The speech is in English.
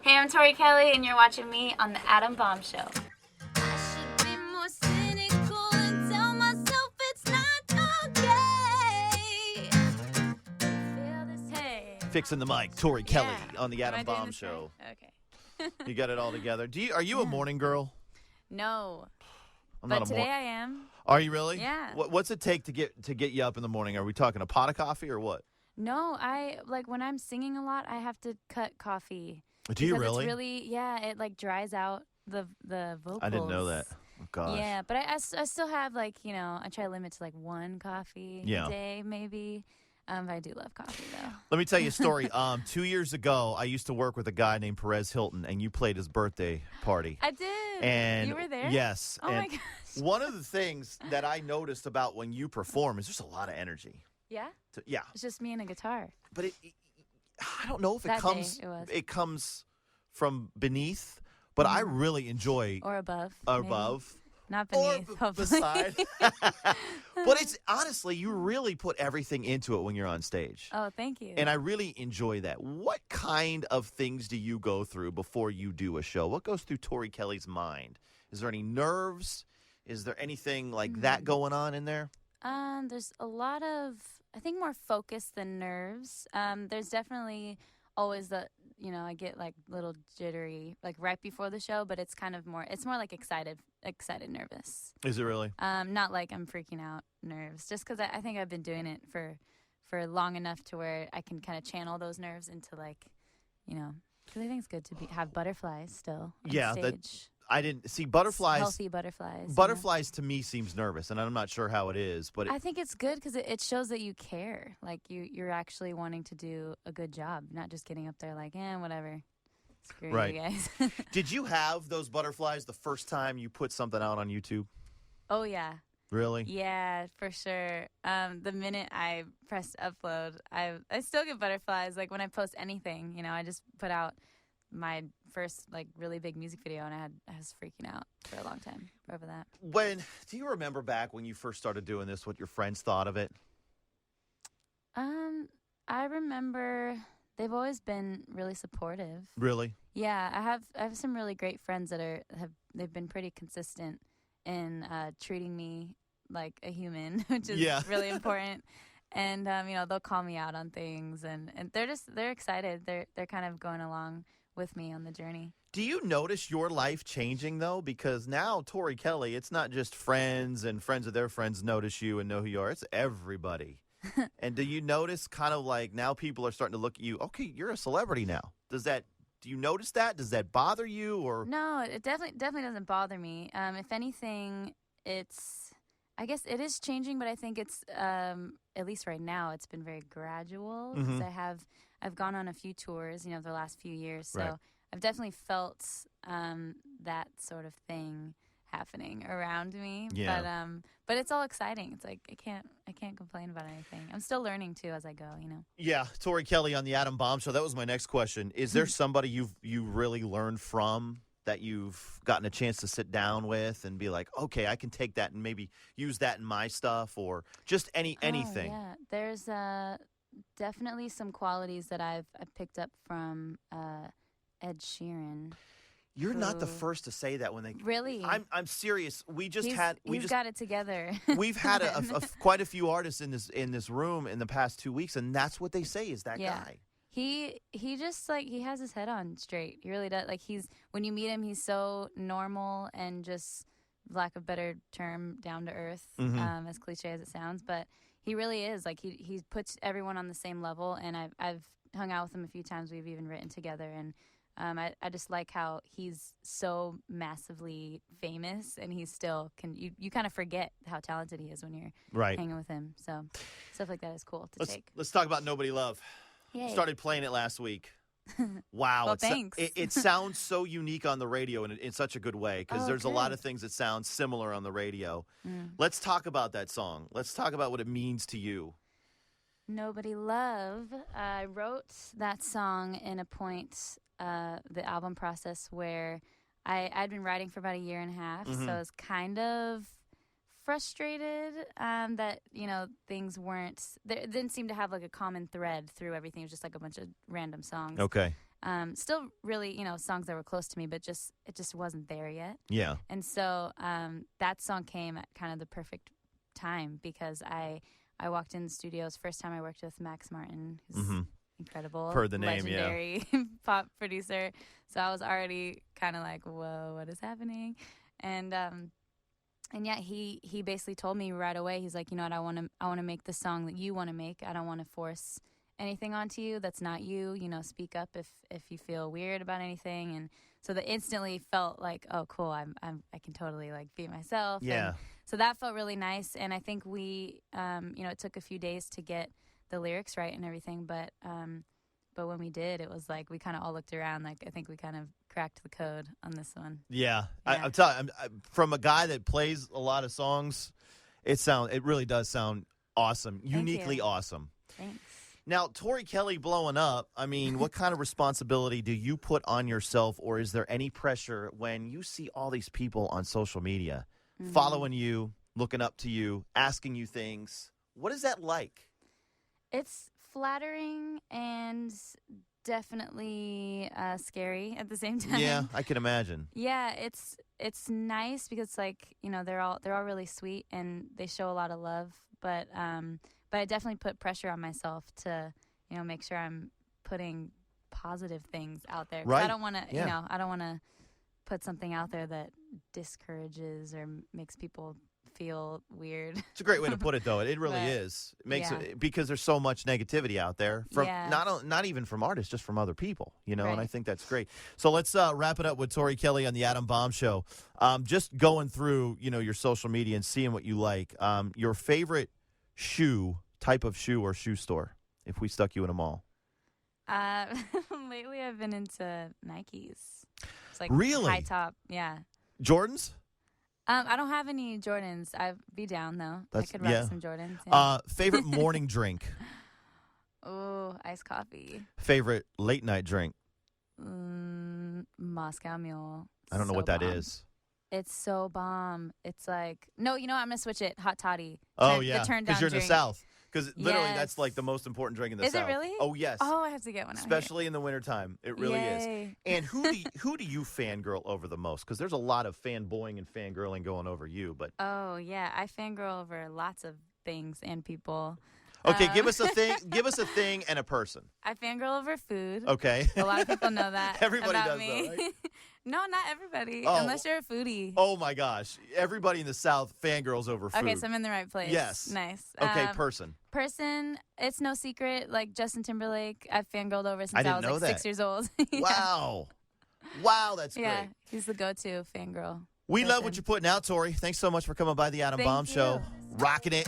Hey, I'm Tori Kelly, and you're watching me on The Adam Bomb Show. Fixing the mic, Tori Kelly on the Adam Bomb Show. Right? Okay. You got it all together. Are you a morning girl? No. But today I am. Are you really? Yeah. What's it take to get you up in the morning? Are we talking a pot of coffee or what? No, I when I'm singing a lot, I have to cut coffee. Do you really? It's really, it dries out the vocals. I didn't know that. Oh, gosh. Yeah, but I still have I try to limit to one coffee a day maybe. I do love coffee, though. Let me tell you a story. 2 years ago, I used to work with a guy named Perez Hilton, and you played his birthday party. I did. And you were there? Yes. Oh, my gosh. One of the things that I noticed about when you perform is there's a lot of energy. Yeah? Yeah. It's just me and a guitar. But I don't know if it comes from beneath, but I really enjoy. Or above. Above. Not beneath, or beside. But it's honestly, you really put everything into it when you're on stage. Oh, thank you. And I really enjoy that. What kind of things do you go through before you do a show? What goes through Tori Kelly's mind? Is there any nerves? Is there anything like that going on in there? There's a lot of, I think, more focus than nerves. There's definitely always I get little jittery right before the show, but it's more excited nervous. Is it really? Not like I'm freaking out nerves, just because I think I've been doing it for long enough to where I can kind of channel those nerves into because I think it's good to have butterflies still on stage. I didn't see butterflies. Healthy butterflies. Butterflies to me seems nervous, and I'm not sure how it is, but I think it's good because it shows that you care. You're actually wanting to do a good job, not just getting up there whatever. Screw you guys. Did you have those butterflies the first time you put something out on YouTube? Oh yeah. Really? Yeah, for sure. The minute I pressed upload, I still get butterflies. When I post anything, I just put out my first really big music video, and I was freaking out for a long time over that. Do you remember back when you first started doing this, what your friends thought of it? I remember they've always been really supportive. Really? Yeah, I have some really great friends that they've been pretty consistent in treating me like a human, which is really important. And they'll call me out on things, and they're excited. They're kind of going along with me on the journey. Do you notice your life changing, though? Because now, Tori Kelly, it's not just friends and friends of their friends notice you and know who you are. It's everybody. And do you notice kind of now people are starting to look at you, okay, you're a celebrity now. Do you notice that? Does that bother you? Or No, it definitely doesn't bother me. If anything, I guess it is changing, but I think it's, at least right now, it's been very gradual. Because I've gone on a few tours, the last few years. So I've definitely felt that sort of thing happening around me. Yeah. But it's all exciting. It's I can't complain about anything. I'm still learning too as I go, Yeah, Tori Kelly on the Adam Bomb Show. That was my next question. Is there somebody you really learned from that you've gotten a chance to sit down with and be like, okay, I can take that and maybe use that in my stuff, or just anything? Yeah, there's definitely some qualities that I've picked up from Ed Sheeran. You're not the first to say that when they really. I'm serious. He's got it together. We've had quite a few artists in this room in the past 2 weeks, and that's what they say is that guy. He just he has his head on straight. He really does. When you meet him, he's so normal and just, lack of better term, down to earth. As cliche as it sounds, but he really is. He puts everyone on the same level, and I've hung out with him a few times. We've even written together, and I just like how he's so massively famous, and he still can. You kind of forget how talented he is when you're hanging with him. So stuff like that is cool to take. Let's talk about Nobody Love. Yay. Started playing it last week. Wow. Well, thanks. It sounds so unique on the radio in such a good way, because there's a lot of things that sound similar on the radio. Let's talk about that song. Let's talk about what it means to you. Nobody Love. I wrote that song in a point, the album process, where I'd been writing for about a year and a half, so I was kind of frustrated that things weren't. There didn't seem to have a common thread through everything. It was just a bunch of random songs. Okay. Still really, songs that were close to me, but it just wasn't there yet. Yeah. And so that song came at kind of the perfect time because I walked in the studios. First time I worked with Max Martin, who's incredible. Heard the name, legendary pop producer. So I was already kind of like, whoa, what is happening? And yeah, he basically told me right away. He's like, you know what, I want to make the song that you want to make. I don't want to force anything onto you that's not you. Speak up if you feel weird about anything. And so that instantly felt like, oh, cool. I can totally like be myself. Yeah. And so that felt really nice. And I think we, it took a few days to get the lyrics right and everything, but when we did, it was like we kind of all looked around. Like I think we kind of cracked the code on this one. Yeah. I'm telling you, from a guy that plays a lot of songs, it really does sound awesome, uniquely awesome. Thanks. Now, Tori Kelly blowing up, I mean, what kind of responsibility do you put on yourself, or is there any pressure when you see all these people on social media following you, looking up to you, asking you things? What is that like? It's flattering and definitely scary at the same time. Yeah, I can imagine. Yeah, it's nice because like they're all really sweet and they show a lot of love, but I definitely put pressure on myself to make sure I'm putting positive things out there. 'Cause right. I don't want to I don't want to put something out there that discourages or makes people feel weird. It's a great way to put it, though. It really is. It makes it, because there's so much negativity out there from not even from artists, just from other people. And I think that's great. So let's wrap it up with Tori Kelly on the Adam Bomb Show. Just going through your social media and seeing what you like. Your favorite type of shoe or shoe store, if we stuck you in a mall. Lately I've been into Nikes. It's like really high top. Yeah. Jordans? I don't have any Jordans. I'd be down though. I could rock some Jordans. Yeah. Favorite morning drink? Oh, iced coffee. Favorite late night drink? Moscow Mule. I don't know what that is. It's so bomb. It's like I'm gonna switch it. Hot toddy. Oh yeah, because you're in the South. Because literally, that's like the most important drink in the South. Is it really? Oh yes. Oh, I have to get one. Especially in the wintertime. It really is. And who do you fangirl over the most? Because there's a lot of fanboying and fangirling going over you. But oh yeah, I fangirl over lots of things and people. Okay, give us a thing. Give us a thing and a person. I fangirl over food. Okay. A lot of people know that. Everybody about does, me. though, right? No, not everybody. Oh. Unless you're a foodie. Oh my gosh! Everybody in the South fangirls over food. Okay, so I'm in the right place. Yes. Nice. Okay, person. Person. It's no secret. Like Justin Timberlake, I've fangirled over since I was like 6 years old. Yeah. Wow, that's great. Yeah, he's the go-to fangirl. We love what you're putting out, Tori. Thanks so much for coming by the Adam Bomb Show. Rocking it.